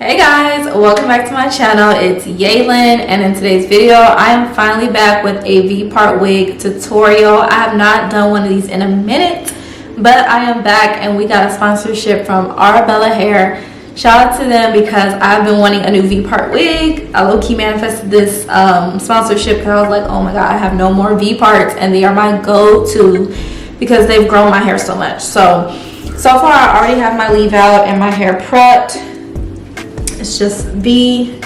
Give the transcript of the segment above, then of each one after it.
Hey guys, welcome back to my channel. It's Yalon, and in today's video I am finally back with a V-part wig tutorial. I have not done one of these in a minute, but I am back and we got a sponsorship from Arabella Hair. Shout out to them because I've been wanting a new V-part wig. I low-key manifested this sponsorship because I was like, oh my god, I have no more V-parts, and they are my go-to because they've grown my hair so much. So far I already have my leave out and my hair prepped. It's just V.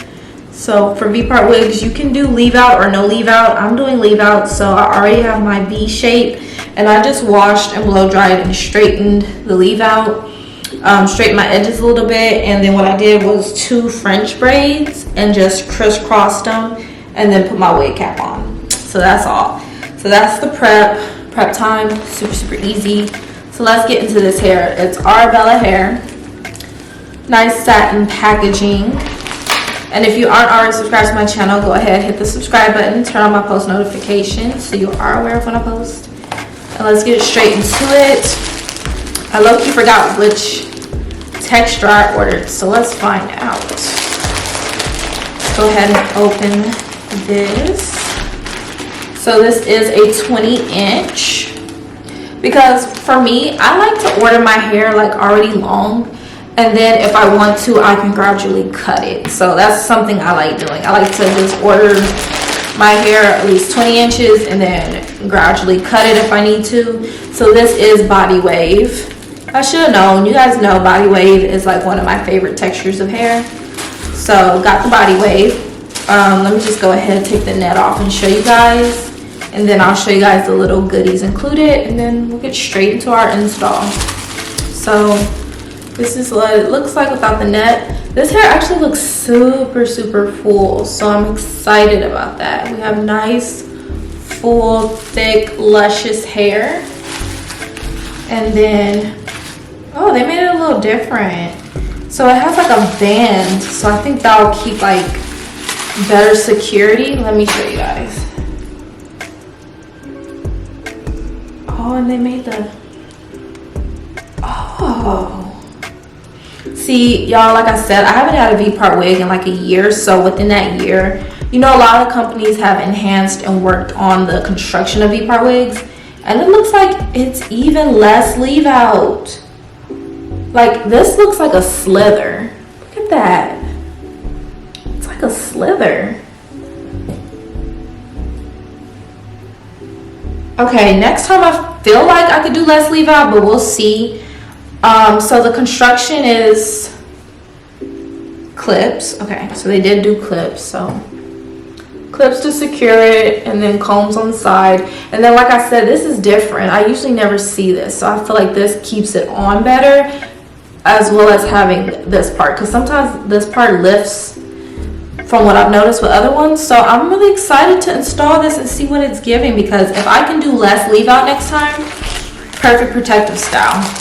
So for V-part wigs, you can do leave out or no leave out. I'm doing leave out, so I already have my V shape, and I just washed and blow dried and straightened the leave out, straightened my edges a little bit, and then what I did was 2 French braids and just crisscrossed them and then put my wig cap on. So that's all. So that's the prep time. Super easy. So let's get into this hair. It's Arabella hair. Nice satin packaging, and if you aren't already subscribed to my channel, go ahead, hit the subscribe button, turn on my post notifications so you are aware of when I post. And let's get straight into it. I low-key forgot which texture I ordered, so let's find out. Let's go ahead and open this. So this is a 20-inch because for me, I like to order my hair like already long, and then if I want to, I can gradually cut it. So that's something I like doing. I like to just order my hair at least 20 inches and then gradually cut it if I need to. So this is body wave. I should have known. You guys know body wave is like one of my favorite textures of hair. So got the body wave. Let me just go ahead and take the net off and show you guys. And then I'll show you guys the little goodies included. And then we'll get straight into our install. So this is what it looks like without the net. This hair actually looks super full, so I'm excited about that. We have nice, full, thick, luscious hair. And then, oh, they made it a little different. So it has like a band, so I think that'll keep like better security. Let me show you guys. Oh, and they made the, oh. See, y'all, like I said, I haven't had a V-part wig in like a year. So within that year, you know, a lot of companies have enhanced and worked on the construction of V-part wigs. And it looks like it's even less leave out. Like, this looks like a slither. Look at that. It's like a slither. Okay, next time I feel like I could do less leave out, but we'll see. So the construction is clips. Okay, so they did do clips. So clips to secure it, and then combs on the side. And then, like I said, this is different. I usually never see this, so I feel like this keeps it on better, as well as having this part, because sometimes this part lifts from what I've noticed with other ones. So I'm really excited to install this and see what it's giving, because if I can do less leave out next time, perfect protective style.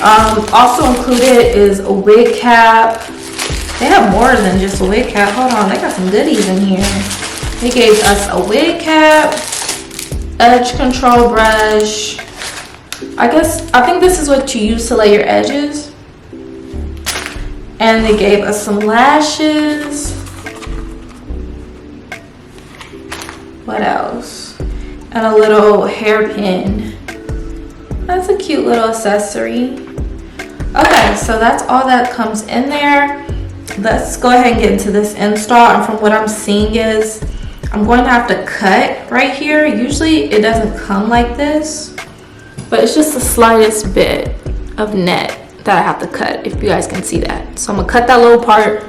Also included is a wig cap. They have more than just a wig cap. Hold on, they got some goodies in here. They gave us a wig cap, edge control brush. I think this is what you use to lay your edges. And they gave us some lashes. What else? And a little hairpin. That's a cute little accessory. Okay, so that's all that comes in there. Let's go ahead and get into this install. And from what I'm seeing is I'm going to have to cut right here. Usually it doesn't come like this, but it's just the slightest bit of net that I have to cut, if you guys can see that. So I'm gonna cut that little part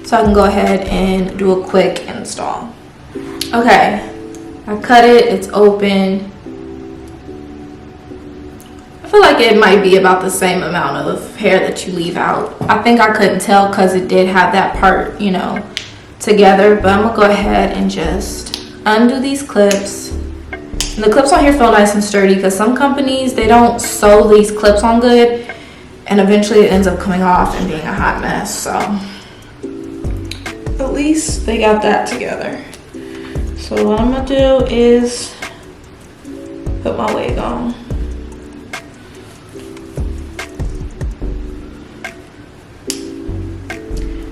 so I can go ahead and do a quick install. Okay, I cut it, it's open. I feel like it might be about the same amount of hair that you leave out. I think I couldn't tell because it did have that part, you know, together. But I'm gonna go ahead and just undo these clips. And the clips on here feel nice and sturdy, because some companies, they don't sew these clips on good, and eventually it ends up coming off and being a hot mess. So at least they got that together. So what I'm gonna do is put my wig on.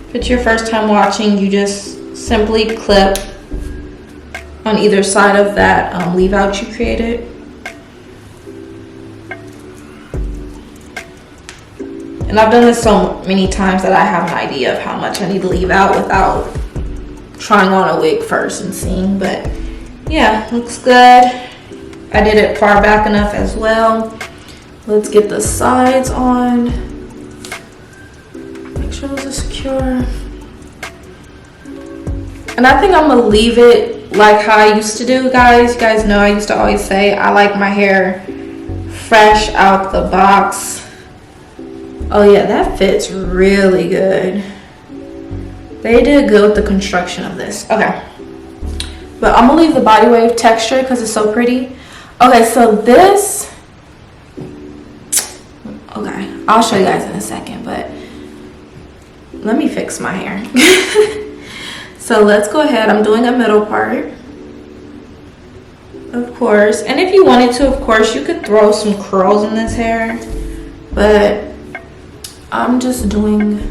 If it's your first time watching, you just simply clip on either side of that leave out you created. And I've done this so many times that I have an idea of how much I need to leave out without trying on a wig first and seeing. But yeah, looks good. I did it far back enough as well. Let's get the sides on. Make sure those are secure. And I think I'm gonna leave it like how I used to do, guys. You guys know I used to always say I like my hair fresh out the box. Oh yeah, that fits really good. They did good with the construction of this. Okay. But I'm gonna leave the body wave texture because it's so pretty. Okay, so this, okay, I'll show you guys in a second, but let me fix my hair. So let's go ahead. I'm doing a middle part, of course. And if you wanted to, of course, you could throw some curls in this hair, but I'm just doing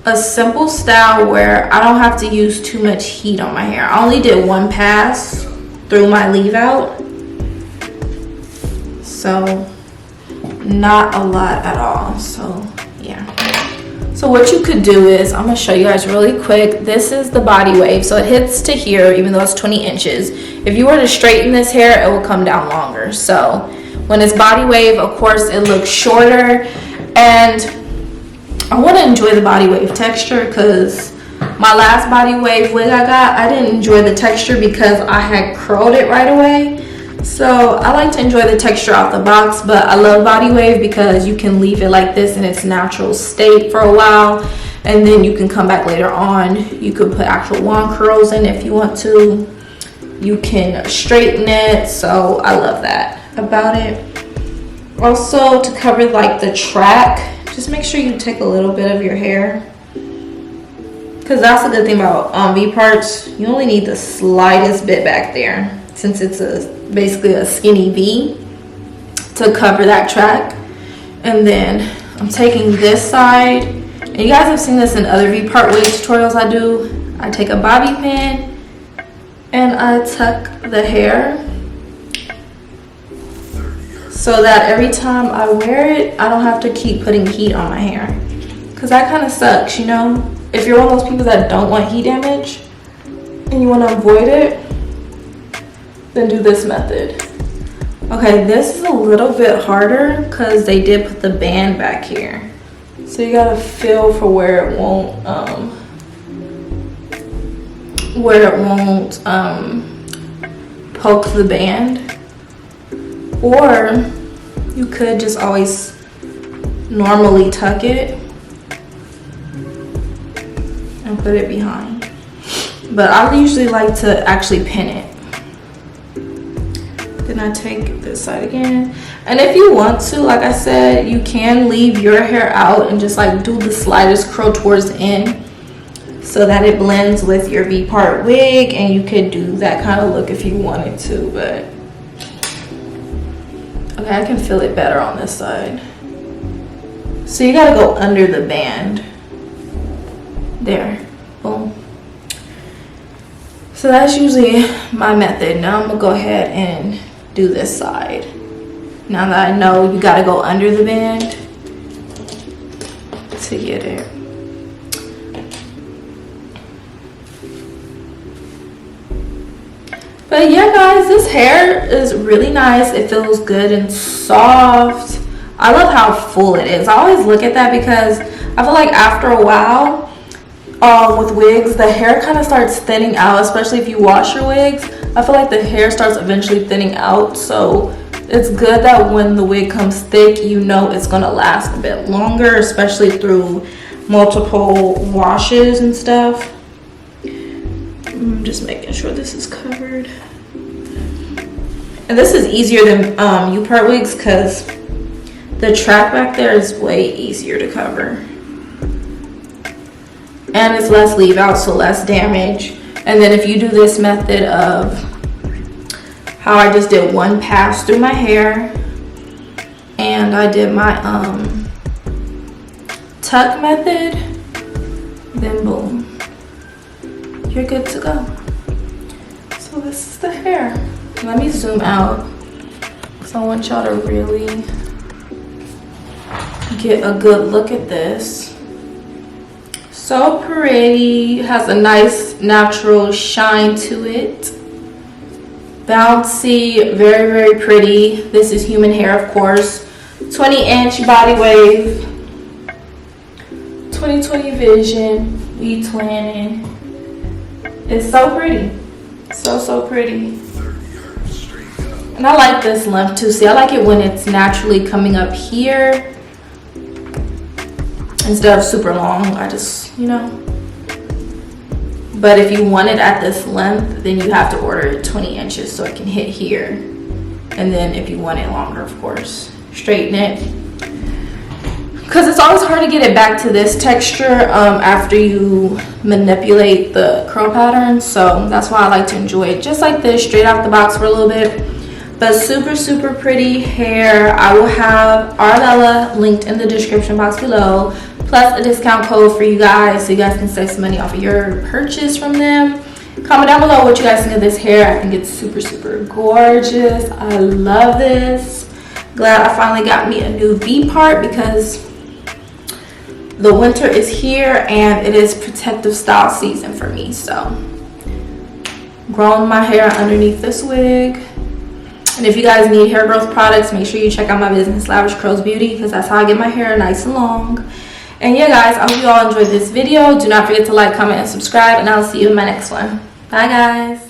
a simple style where I don't have to use too much heat on my hair. I only did one pass through my leave out, so not a lot at all. So yeah. So what you could do is, I'm gonna show you guys really quick. This is the body wave, so it hits to here even though it's 20 inches. If you were to straighten this hair, it will come down longer. So when it's body wave, of course it looks shorter, and I want to enjoy the body wave texture because my last body wave wig I got, I didn't enjoy the texture because I had curled it right away. So I like to enjoy the texture out the box, but I love body wave because you can leave it like this in its natural state for a while, and then you can come back later on. You could put actual wand curls in if you want to. You can straighten it, so I love that about it. Also, to cover like the track, just make sure you take a little bit of your hair, because that's a good thing about V parts. You only need the slightest bit back there, since it's basically a skinny V, to cover that track. And then I'm taking this side, and you guys have seen this in other V part wig tutorials I do. I take a bobby pin and I tuck the hair so that every time I wear it, I don't have to keep putting heat on my hair, because that kind of sucks, you know. If you're one of those people that don't want heat damage and you want to avoid it, then do this method. Okay, this is a little bit harder because they did put the band back here, so you gotta feel for where it won't poke the band. Or you could just always normally tuck it and put it behind, but I usually like to actually pin it. Then I take this side again, and if you want to, like I said, you can leave your hair out and just like do the slightest curl towards the end so that it blends with your V part wig, and you could do that kind of look if you wanted to. But okay, I can feel it better on this side. So you gotta go under the band. There, boom. So that's usually my method. Now I'm gonna go ahead and do this side. Now that I know you gotta go under the band to get it. But yeah, guys, this hair is really nice. It feels good and soft. I love how full it is. I always look at that because I feel like after a while with wigs, the hair kind of starts thinning out, especially if you wash your wigs. I feel like the hair starts eventually thinning out, so it's good that when the wig comes thick, you know it's gonna last a bit longer, especially through multiple washes and stuff. I'm just making sure this is covered. And this is easier than U-part wigs because the track back there is way easier to cover. And it's less leave out, so less damage. And then if you do this method of how I just did one pass through my hair, and I did my tuck method, then boom, you're good to go. So this is the hair. Let me zoom out because I want y'all to really get a good look at this. So pretty, has a nice natural shine to it. Bouncy, very, very pretty. This is human hair, of course. 20-inch body wave, 20/20 vision, weed twinning. It's so pretty, so pretty. And I like this length too. See, I like it when it's naturally coming up here instead of super long. I just, you know. But if you want it at this length, then you have to order it 20 inches so it can hit here. And then if you want it longer, of course, straighten it. Because it's always hard to get it back to this texture after you manipulate the curl pattern. So that's why I like to enjoy it just like this, straight out the box for a little bit. But super pretty hair. I will have Arabella linked in the description box below, plus a discount code for you guys so you guys can save some money off of your purchase from them. Comment down below what you guys think of this hair. I think it's super gorgeous. I love this. Glad I finally got me a new V part because the winter is here and it is protective style season for me. So growing my hair underneath this wig. And if you guys need hair growth products, make sure you check out my business, Lavish Curls Beauty, because that's how I get my hair nice and long. And yeah, guys, I hope you all enjoyed this video. Do not forget to like, comment, and subscribe, and I'll see you in my next one. Bye, guys.